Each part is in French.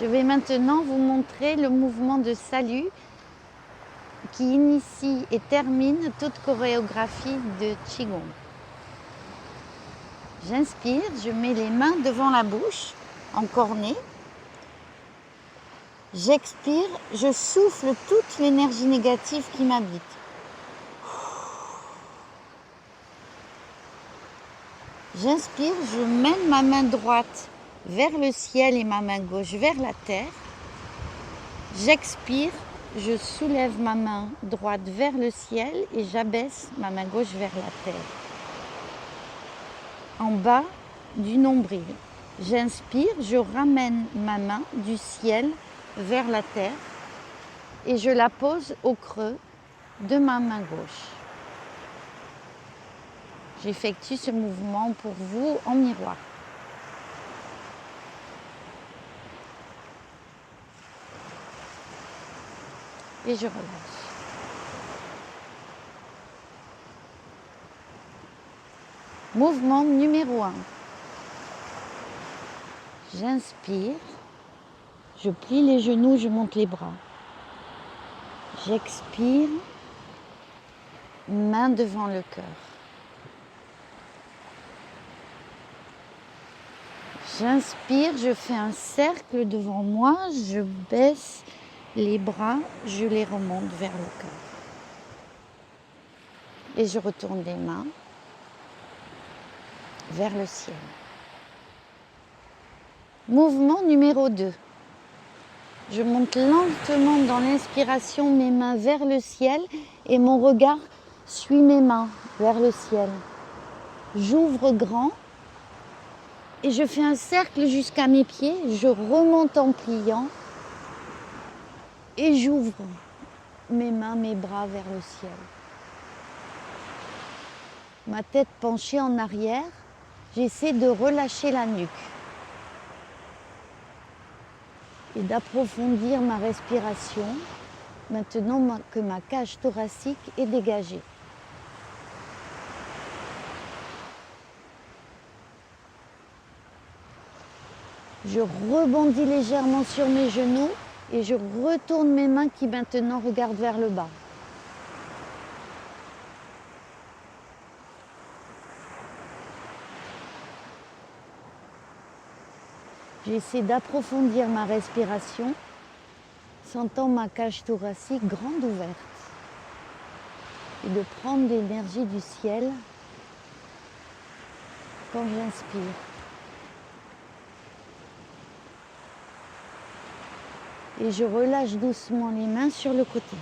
Je vais maintenant vous montrer le mouvement de salut qui initie et termine toute chorégraphie de Qigong. J'inspire, je mets les mains devant la bouche, en cornet. J'expire, je souffle toute l'énergie négative qui m'habite. J'inspire, je mène ma main droite vers le ciel et ma main gauche vers la terre. J'expire, je soulève ma main droite vers le ciel et j'abaisse ma main gauche vers la terre. En bas du nombril. J'inspire, je ramène ma main du ciel vers la terre et je la pose au creux de ma main gauche. J'effectue ce mouvement pour vous en miroir. Et je relâche. Mouvement numéro 1. J'inspire, je plie les genoux, je monte les bras. J'expire, main devant le cœur. J'inspire, je fais un cercle devant moi, je baisse les bras, je les remonte vers le cœur. Et je retourne les mains vers le ciel. Mouvement numéro 2. Je monte lentement dans l'inspiration mes mains vers le ciel et mon regard suit mes mains vers le ciel. J'ouvre grand et je fais un cercle jusqu'à mes pieds. Je remonte en pliant et j'ouvre mes mains, mes bras vers le ciel. Ma tête penchée en arrière, j'essaie de relâcher la nuque et d'approfondir ma respiration maintenant que ma cage thoracique est dégagée. Je rebondis légèrement sur mes genoux et je retourne mes mains qui maintenant regardent vers le bas. J'essaie d'approfondir ma respiration, sentant ma cage thoracique grande ouverte et de prendre l'énergie du ciel quand j'inspire. Et je relâche doucement les mains sur le côté.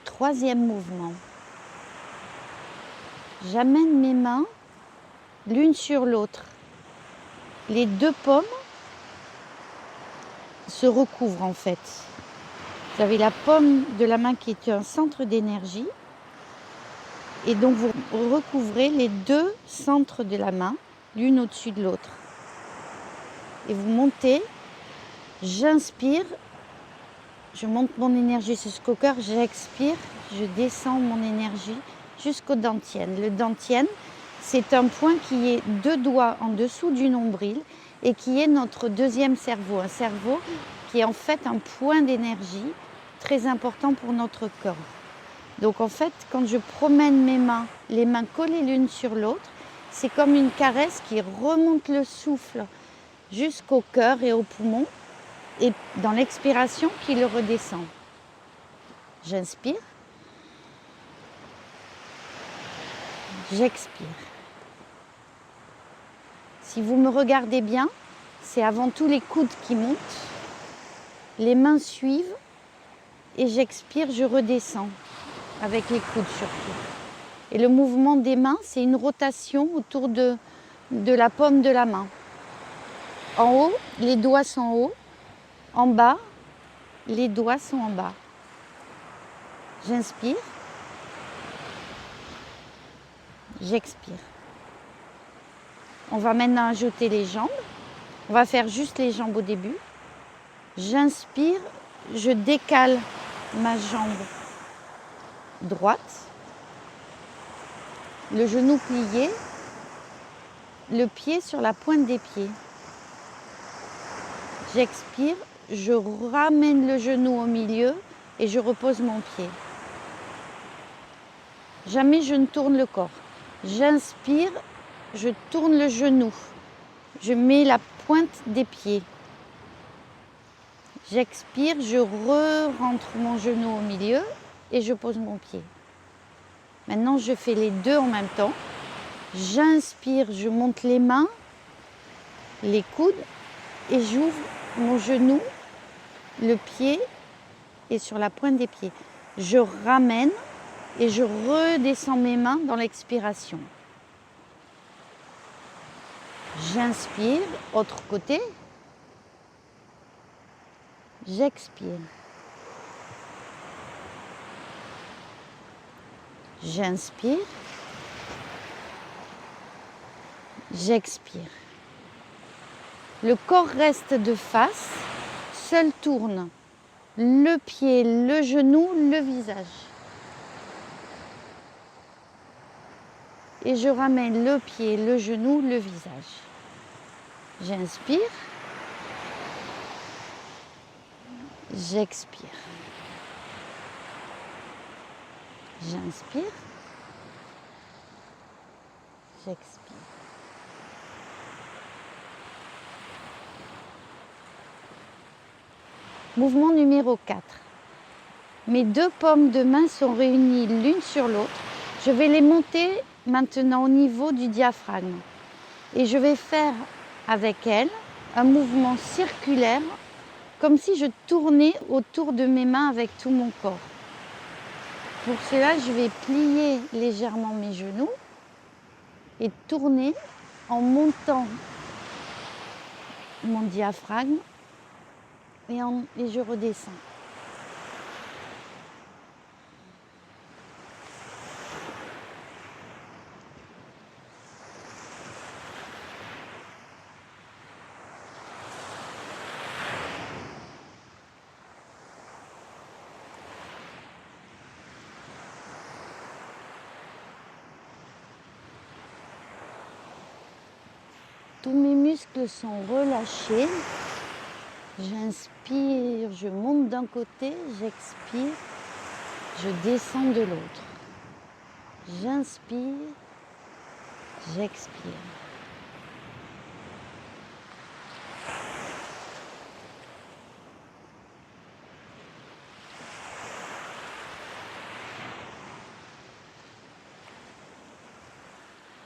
Troisième mouvement. J'amène mes mains l'une sur l'autre. Les deux paumes se recouvrent en fait. Vous avez la paume de la main qui est un centre d'énergie. Et donc vous recouvrez les deux centres de la main, l'une au-dessus de l'autre. Et vous montez. J'inspire. Je monte mon énergie jusqu'au cœur, j'expire, je descends mon énergie jusqu'au dantienne. Le dantienne, c'est un point qui est 2 doigts en dessous du nombril et qui est notre deuxième cerveau. Un cerveau qui est en fait un point d'énergie très important pour notre corps. Donc en fait, quand je promène mes mains, les mains collées l'une sur l'autre, c'est comme une caresse qui remonte le souffle jusqu'au cœur et aux poumons. Et dans l'expiration, qui le redescend. J'inspire. J'expire. Si vous me regardez bien, c'est avant tout les coudes qui montent. Les mains suivent. Et j'expire, je redescends. Avec les coudes surtout. Et le mouvement des mains, c'est une rotation autour de la paume de la main. En haut, les doigts sont hauts. En bas, les doigts sont en bas. J'inspire. J'expire. On va maintenant ajouter les jambes. On va faire juste les jambes au début. J'inspire, je décale ma jambe droite, le genou plié, le pied sur la pointe des pieds. J'expire, je ramène le genou au milieu et je repose mon pied. Jamais je ne tourne le corps. J'inspire, je tourne le genou. Je mets la pointe des pieds. J'expire, je rentre mon genou au milieu et je pose mon pied. Maintenant, je fais les deux en même temps. J'inspire, je monte les mains, les coudes et j'ouvre mon genou, le pied et sur la pointe des pieds. Je ramène et je redescends mes mains dans l'expiration. J'inspire, autre côté. J'expire. J'inspire. J'expire. Le corps reste de face, seul tourne le pied, le genou, le visage. Et je ramène le pied, le genou, le visage. J'inspire. J'expire. J'inspire. J'expire. Mouvement numéro 4. Mes deux paumes de main sont réunies l'une sur l'autre. Je vais les monter maintenant au niveau du diaphragme. Et je vais faire avec elles un mouvement circulaire, comme si je tournais autour de mes mains avec tout mon corps. Pour cela, je vais plier légèrement mes genoux et tourner en montant mon diaphragme et je redescends. Tous mes muscles sont relâchés. J'inspire, je monte d'un côté, j'expire, je descends de l'autre. J'inspire, j'expire.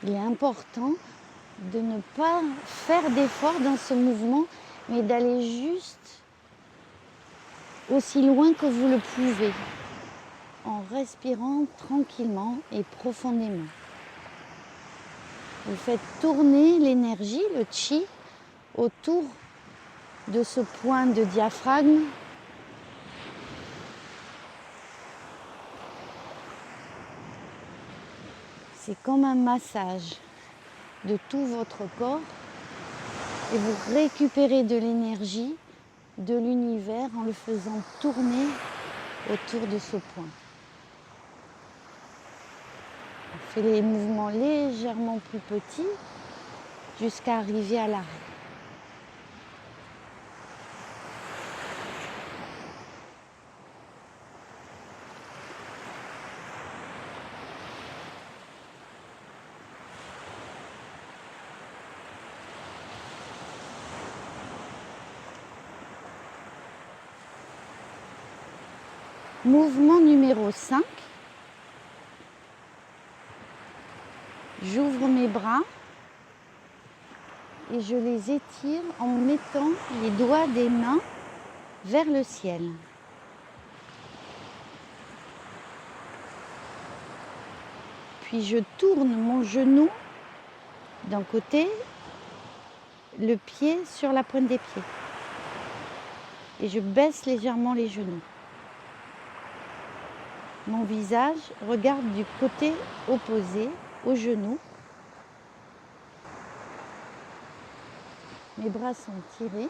Il est important de ne pas faire d'effort dans ce mouvement, mais d'aller juste aussi loin que vous le pouvez, en respirant tranquillement et profondément. Vous faites tourner l'énergie, le chi, autour de ce point de diaphragme. C'est comme un massage de tout votre corps et vous récupérez de l'énergie de l'univers en le faisant tourner autour de ce point. On fait les mouvements légèrement plus petits jusqu'à arriver à l'arrêt. Mouvement numéro 5. J'ouvre mes bras et je les étire en mettant les doigts des mains vers le ciel. Puis je tourne mon genou d'un côté, le pied sur la pointe des pieds. Et je baisse légèrement les genoux. Mon visage regarde du côté opposé au genou. Mes bras sont tirés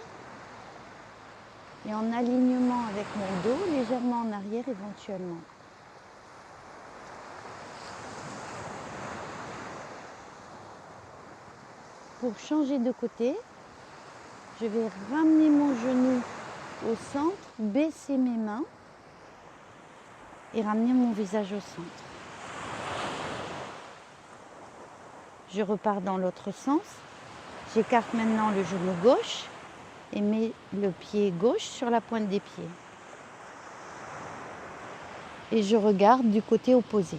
et en alignement avec mon dos, légèrement en arrière éventuellement. pour changer de côté, je vais ramener mon genou au centre, baisser mes mains et ramener mon visage au centre. Je repars dans l'autre sens. J'écarte maintenant le genou gauche et mets le pied gauche sur la pointe des pieds. Et je regarde du côté opposé.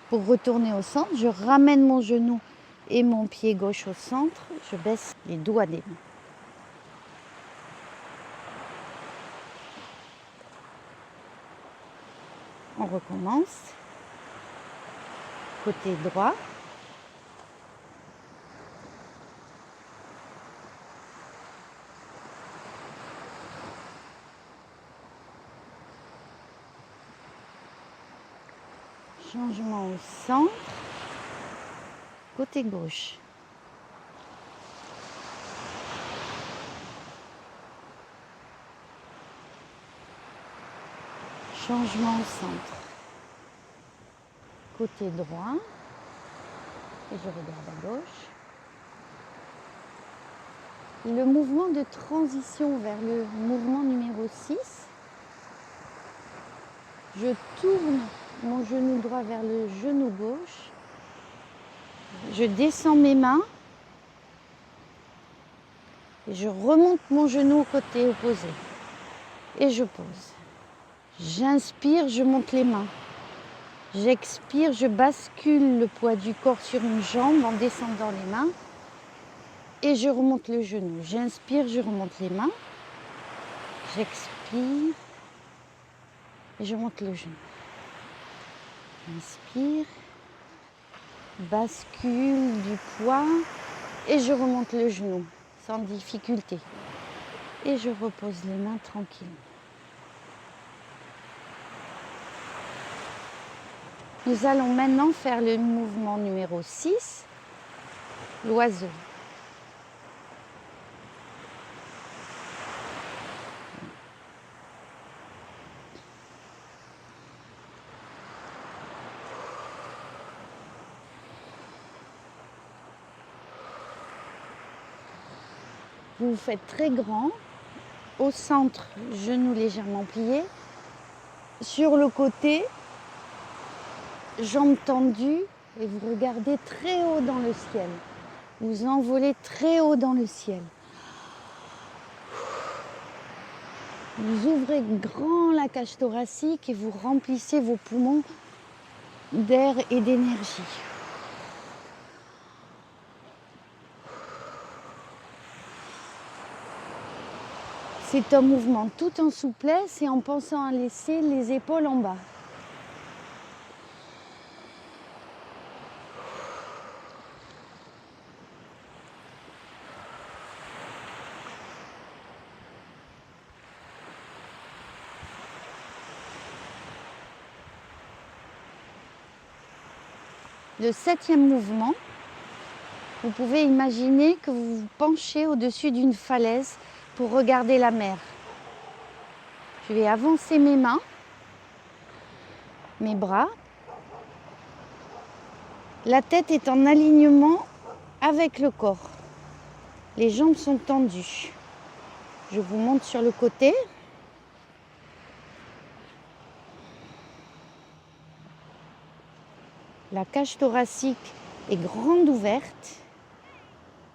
Pour retourner au centre, je ramène mon genou et mon pied gauche au centre. Je baisse les doigts des mains. On recommence. Côté droit. Changement au centre. Côté gauche. Changement au centre. Côté droit. Et je regarde à gauche. Le mouvement de transition vers le mouvement numéro 6. Je tourne mon genou droit vers le genou gauche. Je descends mes mains. Et je remonte mon genou au côté opposé. Et je pose. J'inspire, je monte les mains. J'expire, je bascule le poids du corps sur une jambe en descendant les mains. Et je remonte le genou. J'inspire, je remonte les mains. J'expire. Et je monte le genou. Inspire. Bascule du poids. Et je remonte le genou sans difficulté. Et je repose les mains tranquillement. Nous allons maintenant faire le mouvement numéro 6, l'oiseau. Vous vous faites très grand. Au centre, genoux légèrement pliés. Sur le côté, jambes tendues et vous regardez très haut dans le ciel. Vous envolez très haut dans le ciel. Vous ouvrez grand la cage thoracique et vous remplissez vos poumons d'air et d'énergie. C'est un mouvement tout en souplesse et en pensant à laisser les épaules en bas. Le 7e mouvement, vous pouvez imaginer que vous vous penchez au-dessus d'une falaise pour regarder la mer. Je vais avancer mes mains, mes bras. La tête est en alignement avec le corps. Les jambes sont tendues. Je vous monte sur le côté. La cage thoracique est grande ouverte.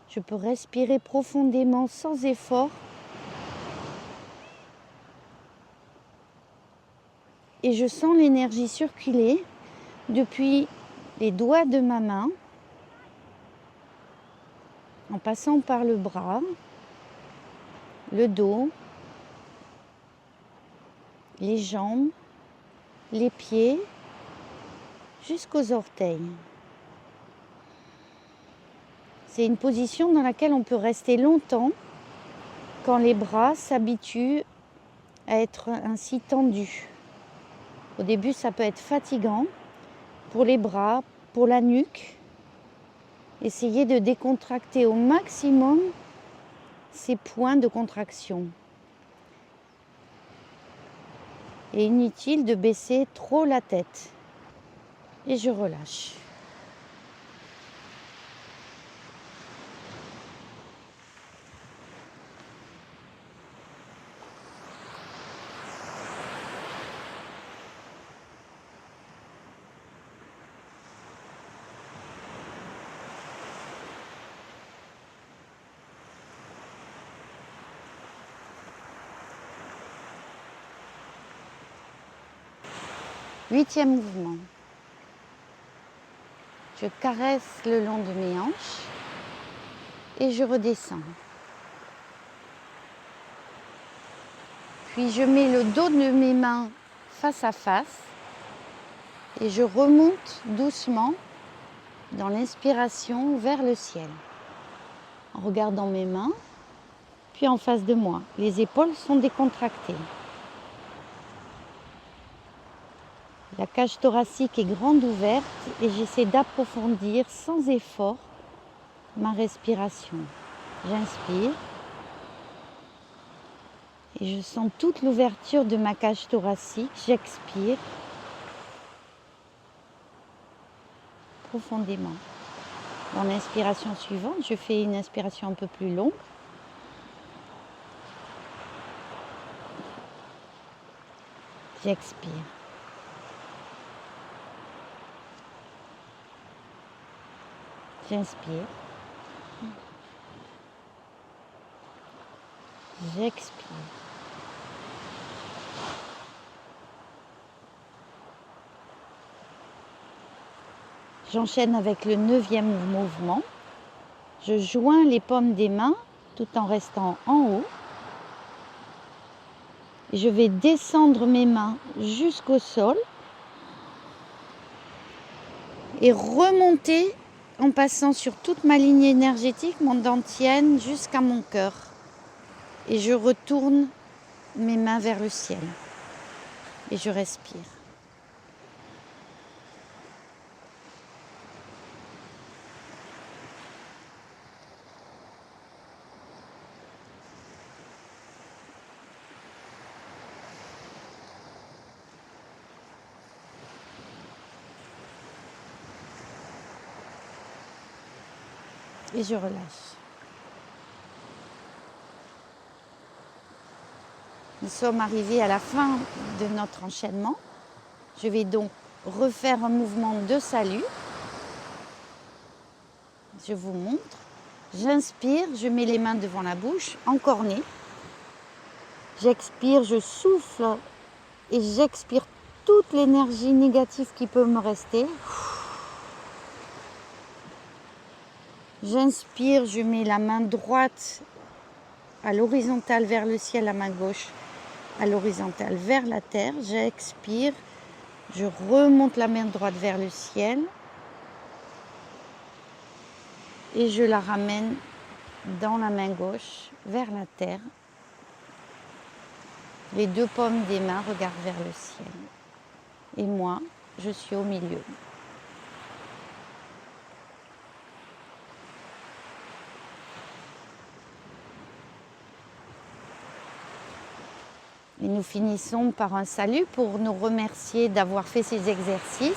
Je peux respirer profondément sans effort. Et je sens l'énergie circuler depuis les doigts de ma main, en passant par le bras, le dos, les jambes, les pieds, jusqu'aux orteils. C'est une position dans laquelle on peut rester longtemps quand les bras s'habituent à être ainsi tendus. Au début, ça peut être fatigant pour les bras, pour la nuque. Essayez de décontracter au maximum ces points de contraction. et inutile de baisser trop la tête. Et je relâche. Huitième mouvement. Je caresse le long de mes hanches et je redescends. Puis je mets le dos de mes mains face à face et je remonte doucement dans l'inspiration vers le ciel. En regardant mes mains, puis en face de moi. Les épaules sont décontractées. La cage thoracique est grande ouverte et j'essaie d'approfondir sans effort ma respiration. J'inspire et je sens toute l'ouverture de ma cage thoracique. J'expire profondément. Dans l'inspiration suivante, je fais une inspiration un peu plus longue. J'expire. J'inspire. J'expire. J'enchaîne avec le 9e mouvement. Je joins les paumes des mains tout en restant en haut. Je vais descendre mes mains jusqu'au sol et remonter en passant sur toute ma ligne énergétique, mon dantienne, jusqu'à mon cœur. Et je retourne mes mains vers le ciel. Et je respire. Et je relâche. Nous sommes arrivés à la fin de notre enchaînement. Je vais donc refaire un mouvement de salut. Je vous montre. J'inspire, je mets les mains devant la bouche, encornée. J'expire, je souffle et j'expire toute l'énergie négative qui peut me rester. J'inspire, je mets la main droite à l'horizontale vers le ciel, la main gauche à l'horizontale vers la terre. J'expire, je remonte la main droite vers le ciel et je la ramène dans la main gauche vers la terre. Les deux paumes des mains regardent vers le ciel. Et moi, je suis au milieu. Et nous finissons par un salut pour nous remercier d'avoir fait ces exercices.